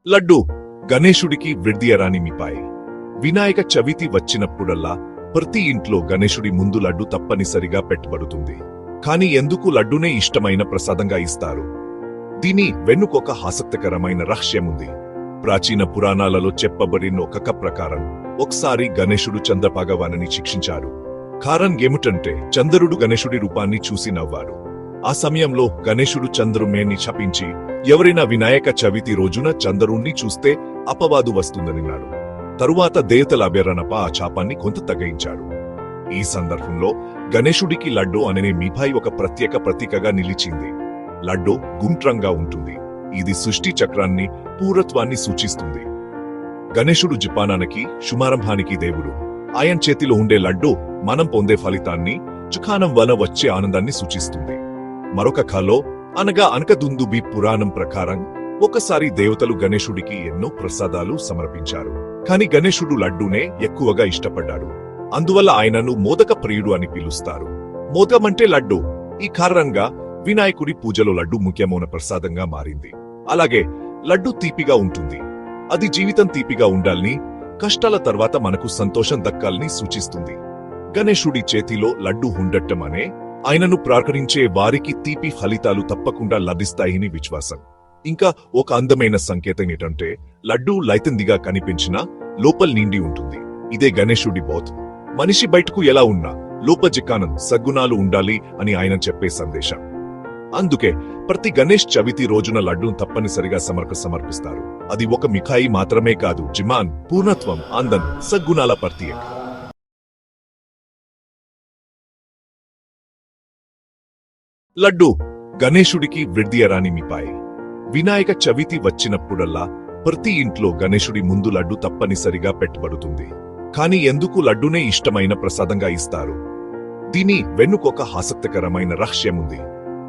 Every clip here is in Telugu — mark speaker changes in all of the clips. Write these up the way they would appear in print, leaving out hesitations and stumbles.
Speaker 1: లడ్డు గణేశుడికి విడదీయరాని మిఠాయి. వినాయక చవితి వచ్చినప్పుడల్లా ప్రతి ఇంట్లో గణేశుడి ముందు లడ్డు తప్పనిసరిగా పెట్టబడుతుంది. కాని ఎందుకు లడ్డునే ఇష్టమైన ప్రసాదంగా ఇస్తారు? దీని వెన్నుకొక ఆసక్తికరమైన రహస్యముంది. ప్రాచీన పురాణాలలో చెప్పబడిన ఒక కథ ప్రకారం ఒకసారి గణేశుడు చంద్రభగవానుని శిక్షించారు. కారణం ఏమిటంటే చంద్రుడు గణేశుడి రూపాన్ని చూసి నవ్వాడు. ఆ సమయంలో గణేశుడు చంద్రుమేని శపించి ఎవరైనా వినాయక చవితి రోజున చంద్రుణ్ణి చూస్తే అపవాదు వస్తుందనిన్నాడు. తరువాత దేవతల అభ్యరణప ఆ శాపాన్ని కొంత తగ్గించాడు. ఈ సందర్భంలో గణేశుడికి లడ్డు అనే మిఠాయి ఒక ప్రత్యేక ప్రతీకగా నిలిచింది. లడ్డు గుండ్రంగా ఉంటుంది. ఇది సృష్టి చక్రాన్ని, పూర్వత్వాన్ని సూచిస్తుంది. గణేశుడు జపానానికి, శుభారంభానికి దేవుడు. ఆయన చేతిలో ఉండే లడ్డు మనం పొందే ఫలితాన్ని, చుఖానం వల్ల వచ్చే ఆనందాన్ని సూచిస్తుంది. మరొక కథలో అనగా అనకదుందుబి పురాణం ప్రకారం ఒకసారి దేవతలు గణేశుడికి ఎన్నో ప్రసాదాలు సమర్పించారు. కాని గణేశుడు లడ్డూనే ఎక్కువగా ఇష్టపడ్డాడు. అందువల్ల ఆయనను మోదక ప్రియుడు అని పిలుస్తారు. మోదకమంటే లడ్డు. ఈ కారణంగా వినాయకుడి పూజలో లడ్డు ముఖ్యమైన ప్రసాదంగా మారింది. అలాగే లడ్డు తీపిగా ఉంటుంది. అది జీవితం తీపిగా ఉండాలని, కష్టాల తర్వాత మనకు సంతోషం దక్కాలని సూచిస్తుంది. గణేశుడి చేతిలో లడ్డు ఉండటం అనే ఆయనను ప్రార్థించే వారికి తీపి ఫలితాలు తప్పకుండా లభిస్తాయని విశ్వాసం. ఇంకా ఒక అందమైన సంకేతం ఏంటంటే లడ్డు లైతందిగా కనిపించినా లోపల నిండి ఉంటుంది. ఇదే గణేశుడి బోధ్. మనిషి బయటకు ఎలా ఉన్నా లోపజికానం సద్గుణాలు ఉండాలి అని ఆయన చెప్పే సందేశం. అందుకే ప్రతి గణేష్ చవితి రోజున లడ్డూను తప్పనిసరిగా సమర్పిస్తారు. అది ఒక మిఠాయి మాత్రమే కాదు, జిమాన్, పూర్ణత్వం, అందం, సద్గుణాల ప్రతీక. లడ్డు గణేశుడికి విడదీయరాని మిఠాయి. వినాయక చవితి వచ్చినప్పుడల్లా ప్రతి ఇంట్లో గణేశుడి ముందు లడ్డు తప్పనిసరిగా పెట్టబడుతుంది. కాని ఎందుకు లడ్డునే ఇష్టమైన ప్రసాదంగా ఇస్తారు? దీని వెన్నుకొక ఆసక్తికరమైన రహస్యముంది.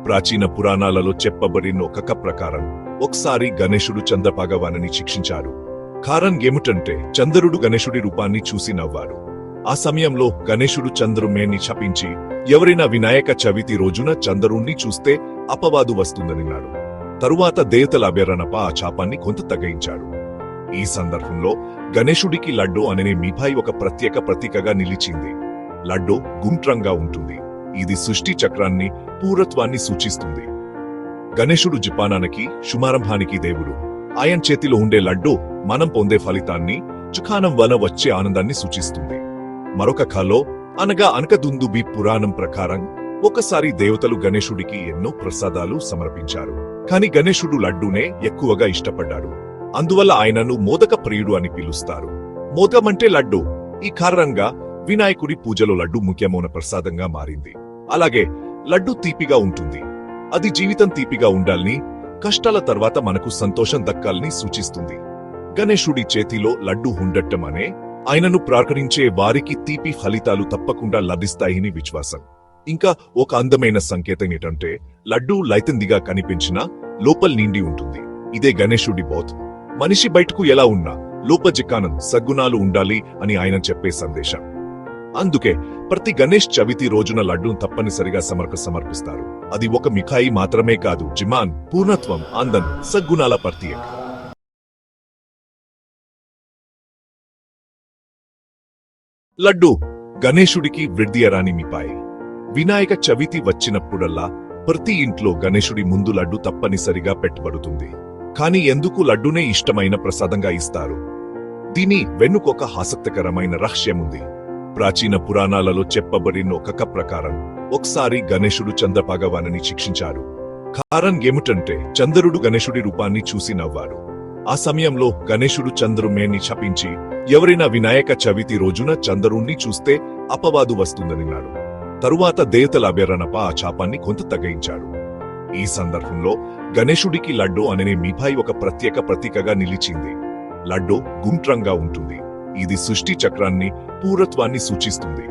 Speaker 1: ప్రాచీన పురాణాలలో చెప్పబడిన ఒక కథ ప్రకారం ఒకసారి గణేశుడు చంద్రభగవానుని శిక్షించారు. కారణం ఏమిటంటే చంద్రుడు గణేశుడి రూపాన్ని చూసి నవ్వాడు. ఆ సమయంలో గణేశుడు చంద్రుమేని శపించి ఎవరైనా వినాయక చవితి రోజున చంద్రుణ్ణి చూస్తే అపవాదు వస్తుందనిన్నాడు. తరువాత దేవతల అభ్యరణప ఆ శాపాన్ని కొంత తగ్గించాడు. ఈ సందర్భంలో గణేశుడికి లడ్డు అనే మిఠాయి ఒక ప్రత్యేక ప్రతీకగా నిలిచింది. లడ్డు గుండ్రంగా ఉంటుంది. ఇది సృష్టి చక్రాన్ని, పూర్వత్వాన్ని సూచిస్తుంది. గణేశుడు జపానానికి, శుభారంభానికి దేవుడు. ఆయన చేతిలో ఉండే లడ్డు మనం పొందే ఫలితాన్ని, చుఖానం వల్ల వచ్చే ఆనందాన్ని సూచిస్తుంది. మరొక కథలో అనగా అనకదుందుబి పురాణం ప్రకారం ఒకసారి దేవతలు గణేశుడికి ఎన్నో ప్రసాదాలు సమర్పించారు. కాని గణేశుడు లడ్డూనే ఎక్కువగా ఇష్టపడ్డాడు. అందువల్ల ఆయనను మోదక ప్రియుడు అని పిలుస్తారు. మోదకమంటే లడ్డు. ఈ కారణంగా వినాయకుడి పూజలో లడ్డు ముఖ్యమైన ప్రసాదంగా మారింది. అలాగే లడ్డు తీపిగా ఉంటుంది. అది జీవితం తీపిగా ఉండాలని, కష్టాల తర్వాత మనకు సంతోషం దక్కాలని సూచిస్తుంది. గణేశుడి చేతిలో లడ్డు ఉండటం అనే ఆయనను ప్రార్థించే వారికి తీపి ఫలితాలు తప్పకుండా లభిస్తాయని విశ్వాసం. ఇంకా ఒక అందమైన సంకేతం ఏంటంటే లడ్డు లైతందిగా కనిపించినా లోపల నిండి ఉంటుంది. ఇదే గణేశుడి బోధ్. మనిషి బయటకు ఎలా ఉన్నా లోపజికానం సద్గుణాలు ఉండాలి అని ఆయన చెప్పే సందేశం. అందుకే ప్రతి గణేష్ చవితి రోజున లడ్డూను తప్పనిసరిగా సమర్పిస్తారు. అది ఒక మిఠాయి మాత్రమే కాదు, జిమాన్, పూర్ణత్వం, అందం, సద్గుణాల ప్రతీక. లడ్డు గణేశుడికి విడదీయరాని మిఠాయి. వినాయక చవితి వచ్చినప్పుడల్లా ప్రతి ఇంట్లో గణేశుడి ముందు లడ్డు తప్పనిసరిగా పెట్టబడుతుంది. కాని ఎందుకు లడ్డునే ఇష్టమైన ప్రసాదంగా ఇస్తారు? దీని వెన్నుకొక ఆసక్తికరమైన రహస్యముంది. ప్రాచీన పురాణాలలో చెప్పబడిన ఒక కథ ప్రకారం ఒకసారి గణేశుడు చంద్రభగవానుని శిక్షించారు. కారణం ఏమిటంటే చంద్రుడు గణేశుడి రూపాన్ని చూసి నవ్వాడు. ఆ సమయంలో గణేశుడు చంద్రుమేని శపించి ఎవరైనా వినాయక చవితి రోజున చంద్రుణ్ణి చూస్తే అపవాదు వస్తుందనిన్నాడు. తరువాత దేవతల అభ్యరణప ఆ శాపాన్ని కొంత తగ్గించాడు. ఈ సందర్భంలో గణేశుడికి లడ్డు అనే మిఠాయి ఒక ప్రత్యేక ప్రతీకగా నిలిచింది. లడ్డు గుండ్రంగా ఉంటుంది. ఇది సృష్టి చక్రాన్ని, పూర్వత్వాన్ని సూచిస్తుంది.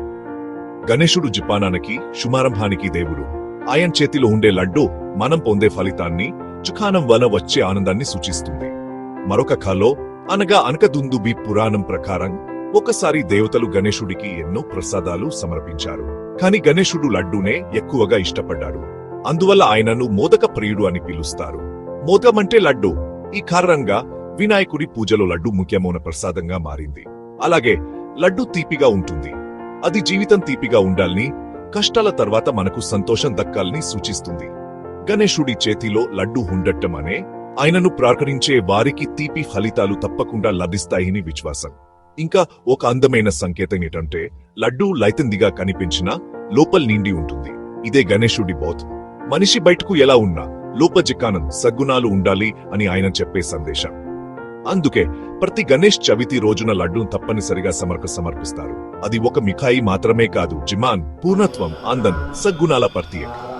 Speaker 1: గణేశుడు జపానానికి, శుభారంభానికి దేవుడు. ఆయన చేతిలో ఉండే లడ్డు మనం పొందే ఫలితాన్ని, చుఖానం వల్ల వచ్చే ఆనందాన్ని సూచిస్తుంది. మరొక కథలో అనగా అనకదుందుబి పురాణం ప్రకారం ఒకసారి దేవతలు గణేశుడికి ఎన్నో ప్రసాదాలు సమర్పించారు. కాని గణేశుడు లడ్డూనే ఎక్కువగా ఇష్టపడ్డాడు. అందువల్ల ఆయనను మోదక ప్రియుడు అని పిలుస్తారు. మోదకమంటే లడ్డు. ఈ కారణంగా వినాయకుడి పూజలో లడ్డు ముఖ్యమైన ప్రసాదంగా మారింది. అలాగే లడ్డు తీపిగా ఉంటుంది. అది జీవితం తీపిగా ఉండాలని, కష్టాల తర్వాత మనకు సంతోషం దక్కాలని సూచిస్తుంది. గణేశుడి చేతిలో లడ్డు ఉండటం అనే ఆయనను ప్రార్థించే వారికి తీపి ఫలితాలు తప్పకుండా లభిస్తాయని విశ్వాసం. ఇంకా ఒక అందమైన సంకేతం ఏంటంటే లడ్డు లైతందిగా కనిపించినా లోపల నిండి ఉంటుంది. ఇదే గణేశుడి బోధ్. మనిషి బయటకు ఎలా ఉన్నా లోపజికానం సద్గుణాలు ఉండాలి అని ఆయన చెప్పే సందేశం. అందుకే ప్రతి గణేష్ చవితి రోజున లడ్డూను తప్పనిసరిగా సమర్పిస్తారు. అది ఒక మిఠాయి మాత్రమే కాదు, జిమాన్, పూర్ణత్వం, అందం, సద్గుణాల ప్రతీక.